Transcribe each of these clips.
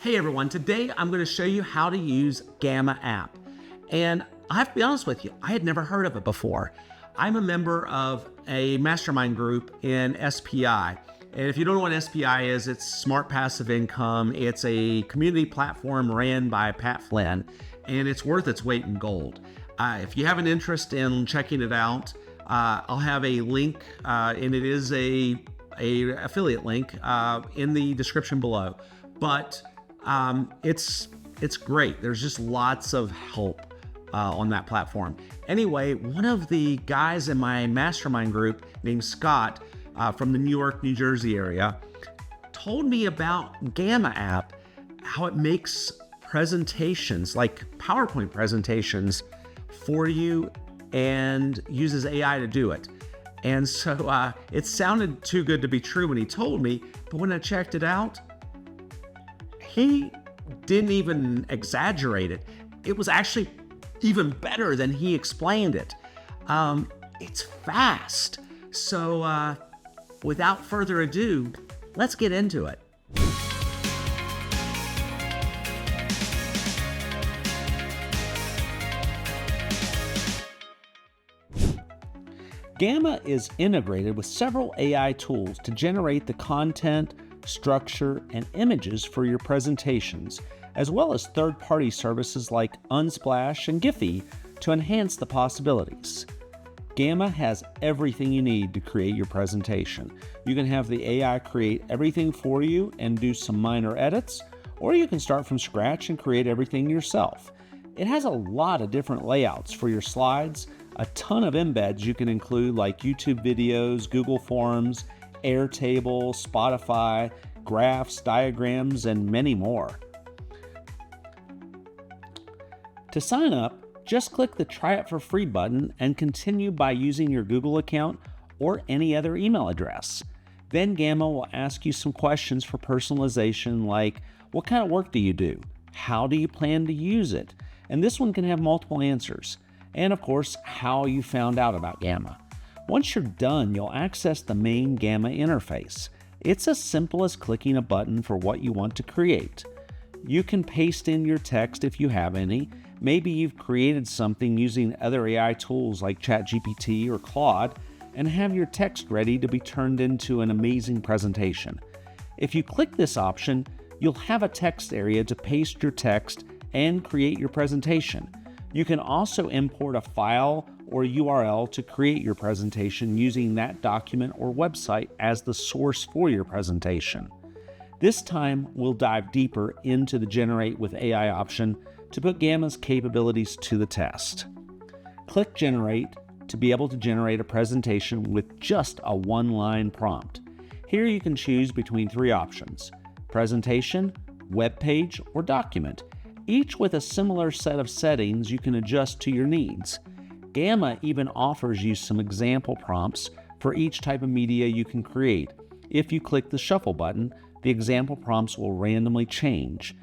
Hey everyone, today I'm going to show you how to use Gamma.app. And I have to be honest with you, I had never heard of it before. I'm a member of a mastermind group in SPI. And if you don't know what SPI is, it's Smart Passive Income. It's a community platform ran by Pat Flynn, and it's worth its weight in gold. If you have an interest in checking it out, I'll have a link, and it is a affiliate link in the description below. But it's great. There's just lots of help on that platform. Anyway, one of the guys in my mastermind group named Scott from the New York, New Jersey area told me about Gamma.app, how it makes presentations, like PowerPoint presentations, for you and uses AI to do it. And so it sounded too good to be true when he told me, but when I checked it out, he didn't even exaggerate it. It was actually even better than he explained it. It's fast. So without further ado, let's get into it. Gamma is integrated with several AI tools to generate the content, structure, and images for your presentations, as well as third-party services like Unsplash and Giphy to enhance the possibilities. Gamma has everything you need to create your presentation. You can have the AI create everything for you and do some minor edits, or you can start from scratch and create everything yourself. It has a lot of different layouts for your slides, a ton of embeds you can include like YouTube videos, Google Forms, Airtable, Spotify, graphs, diagrams, and many more. To sign up, just click the Try It for Free button and continue by using your Google account or any other email address. Then Gamma will ask you some questions for personalization like, what kind of work do you do? How do you plan to use it? And this one can have multiple answers. And of course, how you found out about Gamma. Once you're done, you'll access the main Gamma interface. It's as simple as clicking a button for what you want to create. You can paste in your text if you have any. Maybe you've created something using other AI tools like ChatGPT or Claude and have your text ready to be turned into an amazing presentation. If you click this option, you'll have a text area to paste your text and create your presentation. You can also import a file or URL to create your presentation using that document or website as the source for your presentation. This time, we'll dive deeper into the Generate with AI option to put Gamma's capabilities to the test. Click Generate to be able to generate a presentation with just a one-line prompt. Here you can choose between three options: presentation, web page, or document, each with a similar set of settings you can adjust to your needs. Gamma even offers you some example prompts for each type of media you can create. If you click the Shuffle button, the example prompts will randomly change.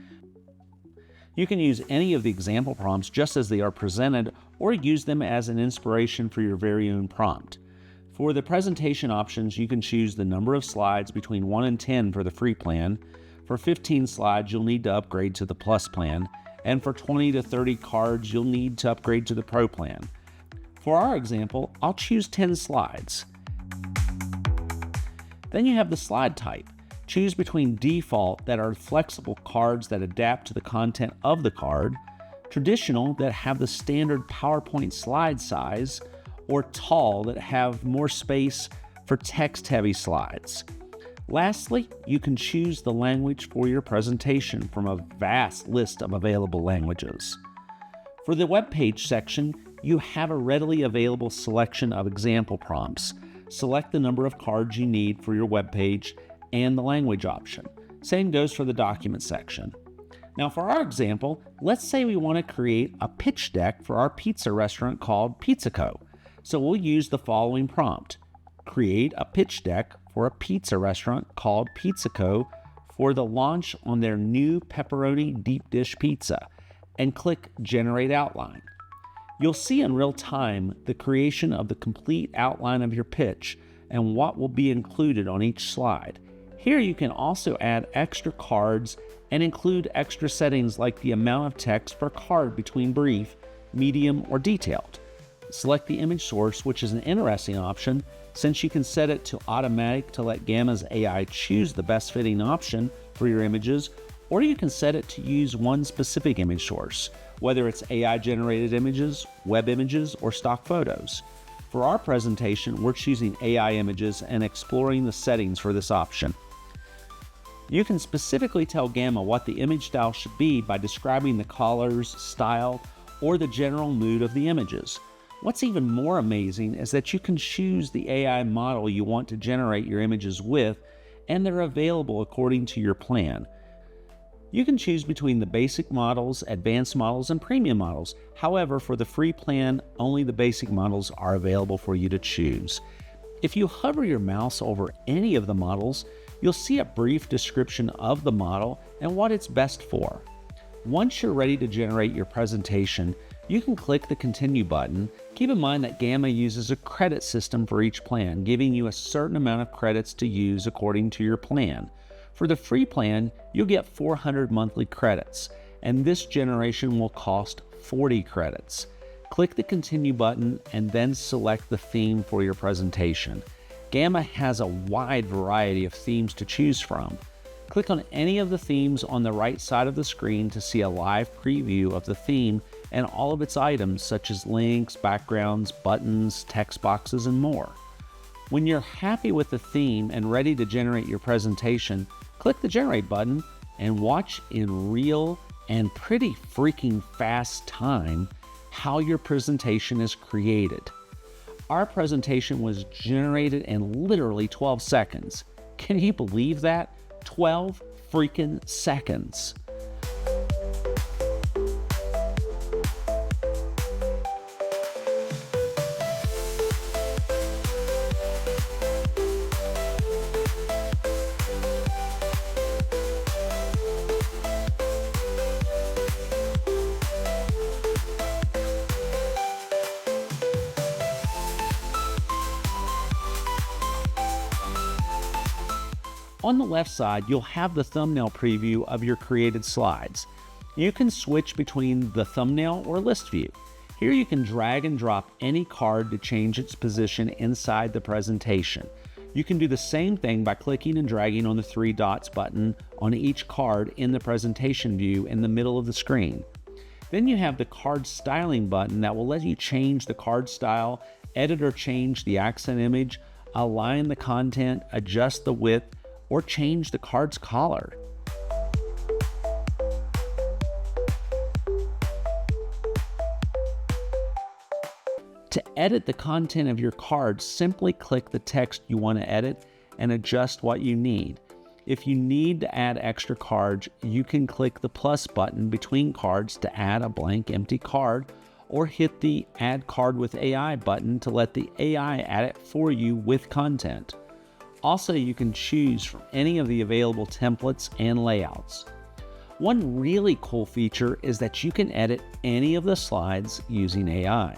You can use any of the example prompts just as they are presented, or use them as an inspiration for your very own prompt. For the presentation options, you can choose the number of slides between 1 and 10 for the free plan. For 15 slides, you'll need to upgrade to the Plus plan, and for 20 to 30 cards, you'll need to upgrade to the Pro plan. For our example, I'll choose 10 slides. Then you have the slide type. Choose between default, that are flexible cards that adapt to the content of the card, traditional, that have the standard PowerPoint slide size, or tall, that have more space for text-heavy slides. Lastly, you can choose the language for your presentation from a vast list of available languages. For the web page section, you have a readily available selection of example prompts. Select the number of cards you need for your web page and the language option. Same goes for the document section. Now for our example, let's say we want to create a pitch deck for our pizza restaurant called PizzaCo. So we'll use the following prompt: create a pitch deck for a pizza restaurant called PizzaCo for the launch on their new pepperoni deep dish pizza, and click Generate Outline. You'll see in real time the creation of the complete outline of your pitch and what will be included on each slide. Here you can also add extra cards and include extra settings like the amount of text per card between brief, medium, or detailed. Select the image source, which is an interesting option since you can set it to automatic to let Gamma's AI choose the best fitting option for your images, or you can set it to use one specific image source, whether it's AI generated images, web images, or stock photos. For our presentation, we're choosing AI images and exploring the settings for this option. You can specifically tell Gamma what the image style should be by describing the colors, style, or the general mood of the images. What's even more amazing is that you can choose the AI model you want to generate your images with, and they're available according to your plan. You can choose between the basic models, advanced models, and premium models. However, for the free plan, only the basic models are available for you to choose. If you hover your mouse over any of the models, you'll see a brief description of the model and what it's best for. Once you're ready to generate your presentation, you can click the Continue button. Keep in mind that Gamma uses a credit system for each plan, giving you a certain amount of credits to use according to your plan. For the free plan, you'll get 400 monthly credits, and this generation will cost 40 credits. Click the Continue button and then select the theme for your presentation. Gamma has a wide variety of themes to choose from. Click on any of the themes on the right side of the screen to see a live preview of the theme and all of its items such as links, backgrounds, buttons, text boxes, and more. When you're happy with the theme and ready to generate your presentation, click the Generate button and watch in real and pretty freaking fast time how your presentation is created. Our presentation was generated in literally 12 seconds. Can you believe that? 12 freaking seconds. On the left side, you'll have the thumbnail preview of your created slides. You can switch between the thumbnail or list view. Here you can drag and drop any card to change its position inside the presentation. You can do the same thing by clicking and dragging on the 3 dots button on each card in the presentation view in the middle of the screen. Then you have the card styling button that will let you change the card style, edit or change the accent image, align the content, adjust the width, or change the card's color. To edit the content of your card, simply click the text you want to edit and adjust what you need. If you need to add extra cards, you can click the plus button between cards to add a blank empty card, or hit the Add Card with AI button to let the AI add it for you with content. Also, you can choose from any of the available templates and layouts. One really cool feature is that you can edit any of the slides using AI.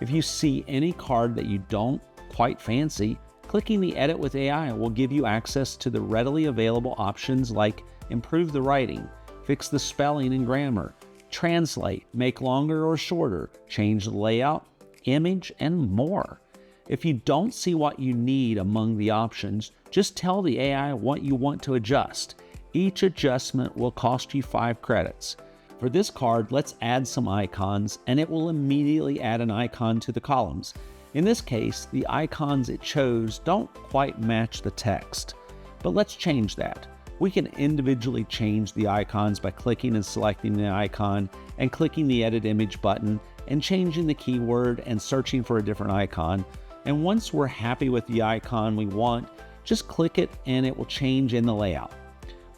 If you see any card that you don't quite fancy, clicking the Edit with AI will give you access to the readily available options like improve the writing, fix the spelling and grammar, translate, make longer or shorter, change the layout, image, and more. If you don't see what you need among the options, just tell the AI what you want to adjust. Each adjustment will cost you 5 credits. For this card, let's add some icons, and it will immediately add an icon to the columns. In this case, the icons it chose don't quite match the text, but let's change that. We can individually change the icons by clicking and selecting the icon and clicking the Edit Image button and changing the keyword and searching for a different icon. And once we're happy with the icon we want, just click it and it will change in the layout.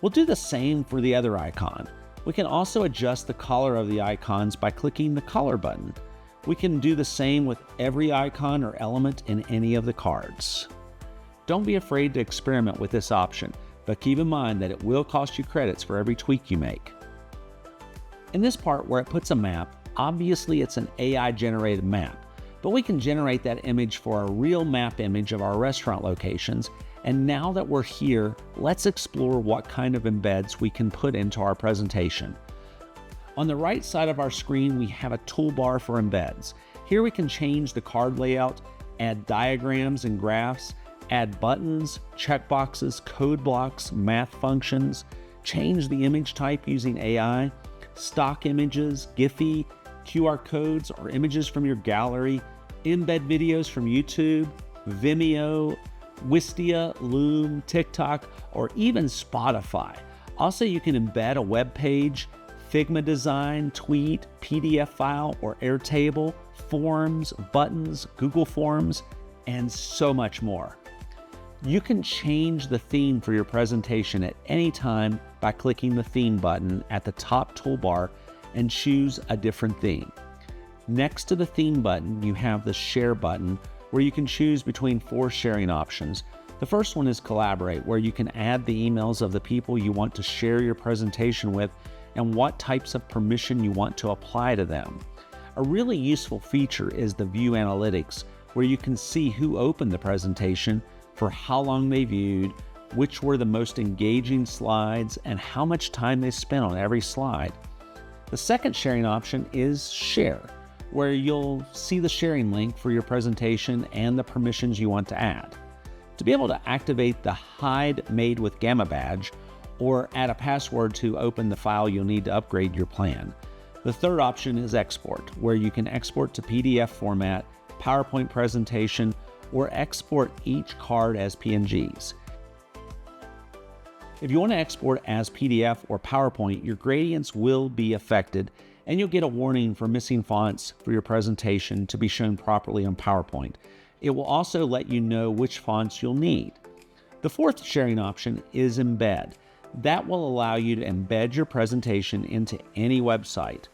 We'll do the same for the other icon. We can also adjust the color of the icons by clicking the Color button. We can do the same with every icon or element in any of the cards. Don't be afraid to experiment with this option, but keep in mind that it will cost you credits for every tweak you make. In this part where it puts a map, obviously it's an AI-generated map, but we can generate that image for a real map image of our restaurant locations And now that we're here, let's explore what kind of embeds we can put into our presentation. On the right side of our screen, we have a toolbar for embeds. Here we can change the card layout, add diagrams and graphs, add buttons, checkboxes, code blocks, math functions, change the image type using AI, stock images, Giphy, QR codes or images from your gallery, embed videos from YouTube, Vimeo, Wistia, Loom, TikTok, or even Spotify. Also, you can embed a web page, Figma design, tweet, PDF file, or Airtable, forms, buttons, Google Forms, and so much more. You can change the theme for your presentation at any time by clicking the theme button at the top toolbar and choose a different theme. Next to the theme button, you have the share button where you can choose between 4 sharing options. The first one is collaborate, where you can add the emails of the people you want to share your presentation with and what types of permission you want to apply to them. A really useful feature is the view analytics, where you can see who opened the presentation, for how long they viewed, which were the most engaging slides, and how much time they spent on every slide. The second sharing option is share, where you'll see the sharing link for your presentation and the permissions you want to add. To be able to activate the Hide Made with Gamma badge or add a password to open the file you'll need to upgrade your plan. The third option is export, where you can export to PDF format, PowerPoint presentation, or export each card as PNGs. If you want to export as PDF or PowerPoint, your gradients will be affected and you'll get a warning for missing fonts for your presentation to be shown properly on PowerPoint. It will also let you know which fonts you'll need. The fourth sharing option is embed. That will allow you to embed your presentation into any website.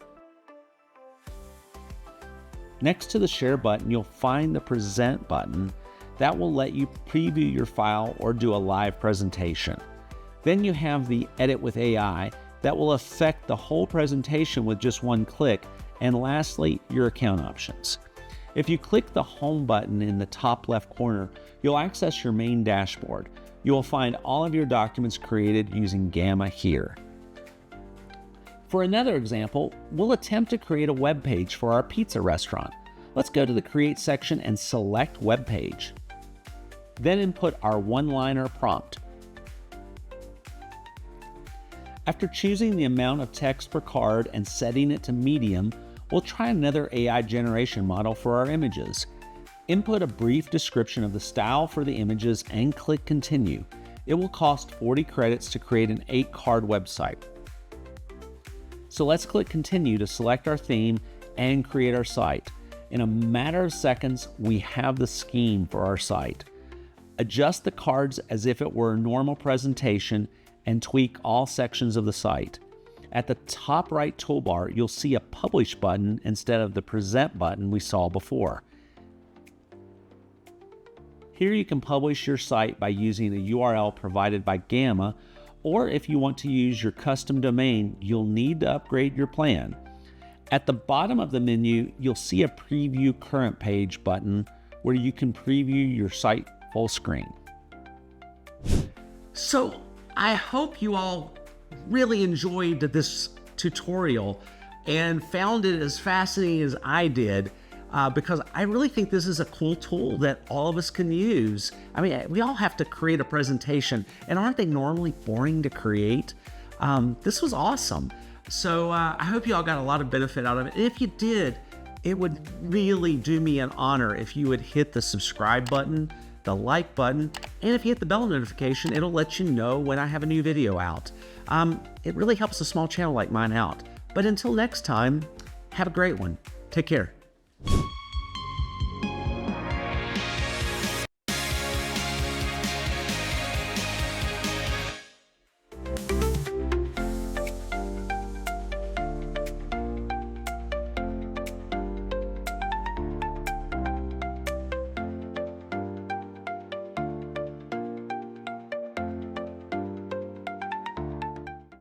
Next to the share button, you'll find the present button that will let you preview your file or do a live presentation. Then you have the edit with AI that will affect the whole presentation with just one click. And lastly, your account options. If you click the home button in the top left corner, you'll access your main dashboard. You will find all of your documents created using Gamma here. For another example, we'll attempt to create a web page for our pizza restaurant. Let's go to the Create section and select Web Page. Then input our one-liner prompt. After choosing the amount of text per card and setting it to medium, we'll try another AI generation model for our images. Input a brief description of the style for the images and click Continue. It will cost 40 credits to create an 8-card website. So let's click Continue to select our theme and create our site. In a matter of seconds, we have the scheme for our site. Adjust the cards as if it were a normal presentation and tweak all sections of the site. At the top right toolbar, you'll see a Publish button instead of the Present button we saw before. Here you can publish your site by using a URL provided by Gamma, or if you want to use your custom domain, you'll need to upgrade your plan. At the bottom of the menu, you'll see a Preview Current Page button where you can preview your site full screen. So I hope you all really enjoyed this tutorial and found it as fascinating as I did, because I really think this is a cool tool that all of us can use. I mean, we all have to create a presentation, and aren't they normally boring to create? This was awesome. So I hope you all got a lot of benefit out of it. And if you did, it would really do me an honor if you would hit the subscribe button, the like button, and if you hit the bell notification, it'll let you know when I have a new video out. It really helps a small channel like mine out. But until next time, have a great one. Take care.